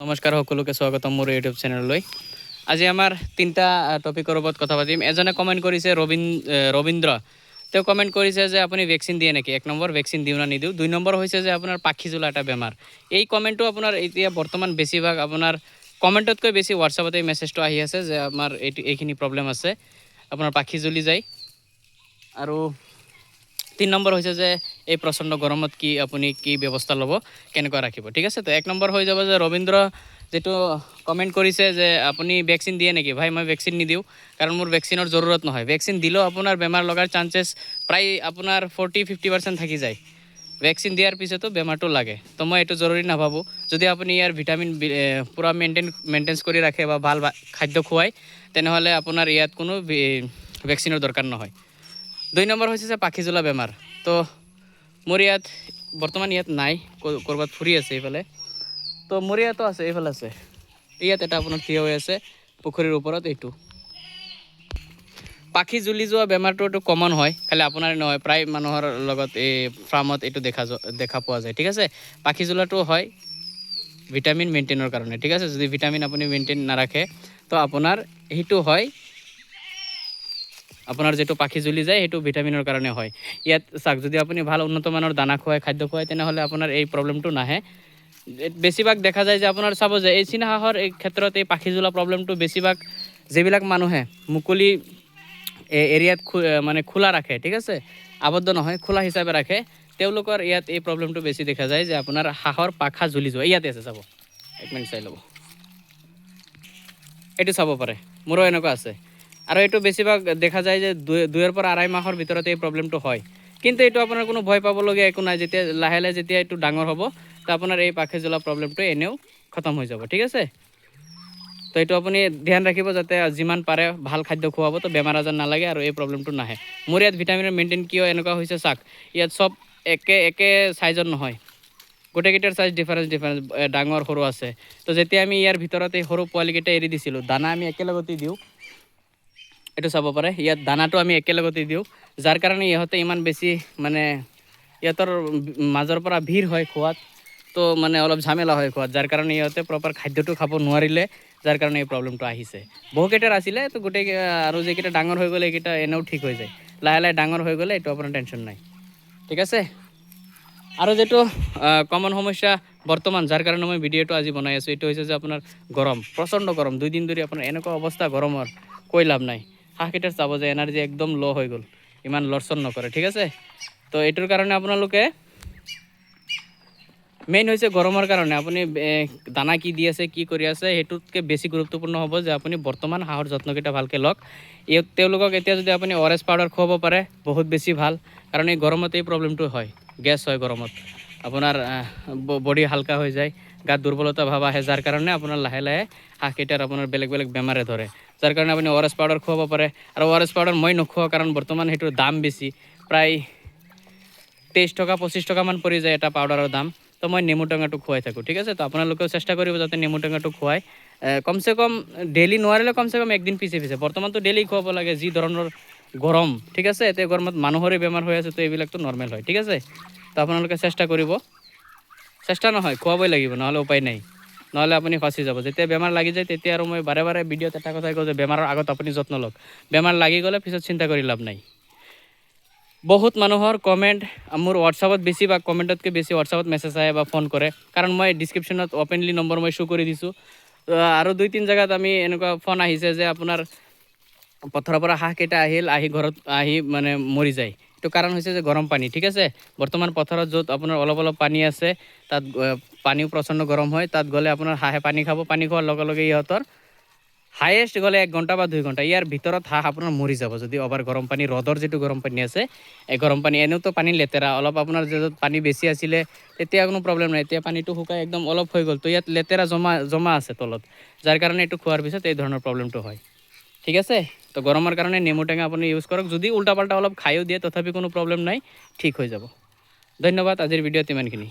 নমস্কাৰ সকলোকে স্বাগতম মোৰ ইউটিউব চেনেললৈ। আজি আমাৰ তিনিটা টপিকৰ ওপৰত কথা পাতিম। এজনে কমেণ্ট কৰিছে ৰবীন্দ্ৰ, তেওঁ কমেণ্ট কৰিছে যে আপুনি ভেকচিন দিয়ে নেকি। 1 নম্বৰ ভেকচিন দিওঁ না নিদিওঁ। 2 নম্বৰ হৈছে যে আপোনাৰ পাখি জোলা এটা বেমাৰ। এই কমেণ্টটো আপোনাৰ এতিয়া বৰ্তমান বেছিভাগ আপোনাৰ কমেণ্টতকৈ বেছি হোৱাটছআপত এই মেছেজটো আহি আছে যে আমাৰ এইখিনি প্ৰব্লেম আছে, আপোনাৰ পাখি জ্বলি যায়। আৰু 3 নম্বৰ হৈছে যে এই প্ৰচণ্ড গৰমত আপুনি কি ব্যৱস্থা ল'ব, কেনেকুৱা ৰাখিব। ঠিক আছে, তো 1 নম্বৰ হৈ যাব যে ৰবীন্দ্ৰ যেটো কমেণ্ট কৰিছে যে আপুনি ভেকচিন দিয়ে নেকি। ভাই মই ভেকচিন নিদিওঁ, কাৰণ মোৰ ভেকচিনৰ জৰুৰত নহয়। ভেকচিন দিলেও আপোনাৰ বেমাৰ লগাৰ চান্সেছ প্ৰায় আপোনাৰ 40-50% থাকি যায়। ভেকচিন দিয়াৰ পিছতো বেমাৰটো লাগে, তো মই এইটো জৰুৰী নাভাবোঁ। যদি আপুনি ইয়াৰ ভিটামিন পূৰা মেইনটেইন কৰি ৰাখে বা ভাল খাদ্য খুৱায়, তেনেহ'লে আপোনাৰ ইয়াত কোনো ভেকচিনৰ দৰকাৰ নহয়। 2 নম্বৰ হৈছে যে পাখি জোলা বেমাৰ। তো মোৰ ইয়াত বৰ্তমান ইয়াত নাই, ক'ৰবাত ফুৰি আছে এইফালে। তো মোৰ ইয়াতো আছে, এইফালে আছে। ইয়াত এটা আপোনাৰ থিয় হৈ আছে পুখুৰীৰ ওপৰত। এইটো পাখি জ্বলি যোৱা বেমাৰটো এইটো কমন হয়, খালি আপোনাৰ নহয়, প্ৰায় মানুহৰ লগত এই ফাৰ্মত এইটো দেখা পোৱা যায়। ঠিক আছে, পাখি জ্বলাটো হয় ভিটামিন মেইনটেইনৰ কাৰণে। ঠিক আছে, যদি ভিটামিন আপুনি মেইনটেইন নাৰাখে তো আপোনাৰ সেইটো হয়, আপোনাৰ যেটো পাখি জ্বলি যায় সেইটো ভিটামিনৰ কাৰণে হয়। ইয়াত চাওক, যদি আপুনি ভাল উন্নত মানৰ দানা খুৱায়, খাদ্য খুৱায়, তেনেহ'লে আপোনাৰ এই প্ৰব্লেমটো নাহে। বেছিভাগ দেখা যায় যে আপোনাৰ চাব যে এই চীনা হাঁহৰ এই ক্ষেত্ৰত এই পাখি জ্বলা প্ৰব্লেমটো বেছিভাগ যিবিলাক মানুহে মুকলি এৰিয়াত মানে খোলা ৰাখে, ঠিক আছে, আবদ্ধ নহয়, খোলা হিচাপে ৰাখে, তেওঁলোকৰ ইয়াত এই প্ৰব্লেমটো বেছি দেখা যায় যে আপোনাৰ হাঁহৰ পাখা জ্বলি যোৱা। ইয়াতে আছে, চাব, 1 মিনিট চাই ল'ব, এইটো চাব পাৰে, মোৰো এনেকুৱা আছে। আৰু এইটো বেছিভাগ দেখা যায় যে 2 পৰা 2.5 মাহৰ ভিতৰত এই প্ৰব্লেমটো হয়। কিন্তু এইটো আপোনাৰ কোনো ভয় পাবলগীয়া একো নাই। যেতিয়া লাহে লাহে যেতিয়া এইটো ডাঙৰ হ'ব, তো আপোনাৰ এই পাখি জ্বলা প্ৰব্লেমটো এনেও খতম হৈ যাব। ঠিক আছে, তো এইটো আপুনি ধ্যান ৰাখিব, যাতে যিমান পাৰে ভাল খাদ্য খুৱাব, তো বেমাৰ আজাৰ নালাগে আৰু এই প্ৰব্লেমটো নাহে। মোৰ ইয়াত ভিটামিনৰ মেইনটেইন কিয় এনেকুৱা হৈছে চাওক, ইয়াত চব একে চাইজৰ নহয়, গোটেইকেইটাৰ চাইজ ডিফাৰেঞ্চ ডাঙৰ সৰু আছে। তো যেতিয়া আমি ইয়াৰ ভিতৰত এই সৰু পোৱালিকেইটা এৰি দিছিলোঁ, দানা আমি একেলগতে দিওঁ, এইটো চাব পাৰে, ইয়াত দানাটো আমি একেলগতে দিওঁ, যাৰ কাৰণে ইহঁতে ইমান বেছি মানে ইহঁতৰ মাজৰ পৰা ভিৰ হয় খোৱাত, তো মানে অলপ ঝামেলা হয় খোৱাত, যাৰ কাৰণে ইহঁতে প্ৰপাৰ খাদ্যটো খাব নোৱাৰিলে, যাৰ কাৰণে এই প্ৰব্লেমটো আহিছে। বহুকেইটাৰ আছিলে, তো গোটেই আৰু যিকেইটা ডাঙৰ হৈ গ'লে এইকেইটা এনেও ঠিক হৈ যায়। লাহে লাহে ডাঙৰ হৈ গ'লে এইটো আপোনাৰ টেনশ্যন নাই। ঠিক আছে, আৰু যেটো কমন সমস্যা বৰ্তমান যাৰ কাৰণে মই ভিডিঅ'টো আজি বনাই আছোঁ, এইটো হৈছে যে আপোনাৰ গৰম, প্ৰচণ্ড গৰম। 2 দিন ধৰি আপোনাৰ এনেকুৱা অৱস্থা গৰমৰ, কৈ লাভ নাই। হাঁহকেইটাৰ চাব যে এনাৰ্জি একদম ল' হৈ গ'ল, ইমান লৰচৰ নকৰে। ঠিক আছে, তো এইটোৰ কাৰণে আপোনালোকে মেইন হৈছে গৰমৰ কাৰণে আপুনি দানা কি দি আছে, কি কৰি আছে, সেইটোতকৈ বেছি গুৰুত্বপূৰ্ণ হ'ব যে আপুনি বৰ্তমান হাঁহৰ যত্নকেইটা ভালকৈ লওক। তেওঁলোকক এতিয়া যদি আপুনি ORS পাউডাৰ খুৱাব পাৰে, বহুত বেছি ভাল, কাৰণ এই গৰমত এই প্ৰব্লেমটো হয়, গেছ হয় গৰমত, আপোনাৰ বডি হালকা হৈ যায়, গাত দুৰ্বলতা ভাৱ আহে, যাৰ কাৰণে আপোনাৰ লাহে লাহে হাঁহকেইটাৰ আপোনাৰ বেলেগ বেমাৰে ধৰে, যাৰ কাৰণে আপুনি ORS পাউডাৰ খুৱাব পাৰে। আৰু ORS পাউডাৰ মই নোখোৱাওঁ, কাৰণ বৰ্তমান সেইটোৰ দাম বেছি, প্ৰায় 23 টকা 25 টকামান পৰি যায় এটা পাউডাৰৰ দাম। তো মই নেমু টেঙাটো খুৱাই থাকোঁ। ঠিক আছে, তো আপোনালোকেও চেষ্টা কৰিব যাতে নেমু টেঙাটো খুৱাই, কমচে কম ডেইলি নোৱাৰিলে কমচে কম 1 দিন পিছে বৰ্তমানতো ডেইলি খুৱাব লাগে, যি ধৰণৰ গৰম। ঠিক আছে, এতিয়া গৰমত মানুহৰে বেমাৰ হৈ আছে, তো এইবিলাকতো নৰ্মেল হয়। ঠিক আছে, তো আপোনালোকে চেষ্টা কৰিব, চেষ্টা নহয়, খুৱাবই লাগিব, নহ'লে উপায় নাই, নহ'লে আপুনি ফচি যাব। যেতিয়া বেমাৰ লাগি যায়, তেতিয়া আৰু মই বাৰে বাৰে ভিডিঅ'ত এটা কথাই কওঁ যে বেমাৰৰ আগত আপুনি যত্ন লওক, বেমাৰ লাগি গ'লে পিছত চিন্তা কৰি লাভ নাই। বহুত মানুহৰ কমেণ্ট মোৰ হোৱাটছআপত বেছিভাগ কমেণ্টতকৈ বেছি হোৱাটছআপত মেছেজ আহে বা ফোন কৰে, কাৰণ মই ডিছক্ৰিপশ্যনত অপেনলি নম্বৰ মই শ্ব' কৰি দিছোঁ। আৰু 2-3 জেগাত আমি এনেকুৱা ফোন আহিছে যে আপোনাৰ পথাৰৰ পৰা হাঁহকেইটা আহি ঘৰত আহি মানে মৰি যায়। এইটো কাৰণ হৈছে যে গৰম পানী। ঠিক আছে, বৰ্তমান পথাৰত য'ত আপোনাৰ অলপ অলপ পানী আছে, তাত পানীও প্ৰচণ্ড গৰম হয়, তাত গ'লে আপোনাৰ হাঁহে পানী খাব, পানী খোৱাৰ লগে লগে ইহঁতৰ হায়েষ্ট গ'লে 1 ঘণ্টা বা 2 ঘণ্টা, ইয়াৰ ভিতৰত হাঁহ আপোনাৰ মৰি যাব, যদি অভাৰ গৰম পানী, ৰ'দৰ যিটো গৰম পানী আছে, এই গৰম পানী, এনেওতো পানী লেতেৰা, অলপ আপোনাৰ য'ত পানী বেছি আছিলে তেতিয়া কোনো প্ৰব্লেম নাই, এতিয়া পানীটো শুকাই একদম অলপ হৈ গ'ল, তো ইয়াত লেতেৰা জমা আছে তলত, যাৰ কাৰণে এইটো খোৱাৰ পিছত এই ধৰণৰ প্ৰব্লেমটো হয়। ঠিক আছে, তো গৰমৰ কাৰণে নেমু টেঙা আপুনি ইউজ কৰক, যদি উল্টা পাল্টা অলপ খায়ো দিয়ে তথাপি কোনো প্ৰব্লেম নাই, ঠিক হৈ যাব। ধন্যবাদ, আজিৰ ভিডিঅ'ত ইমানখিনি।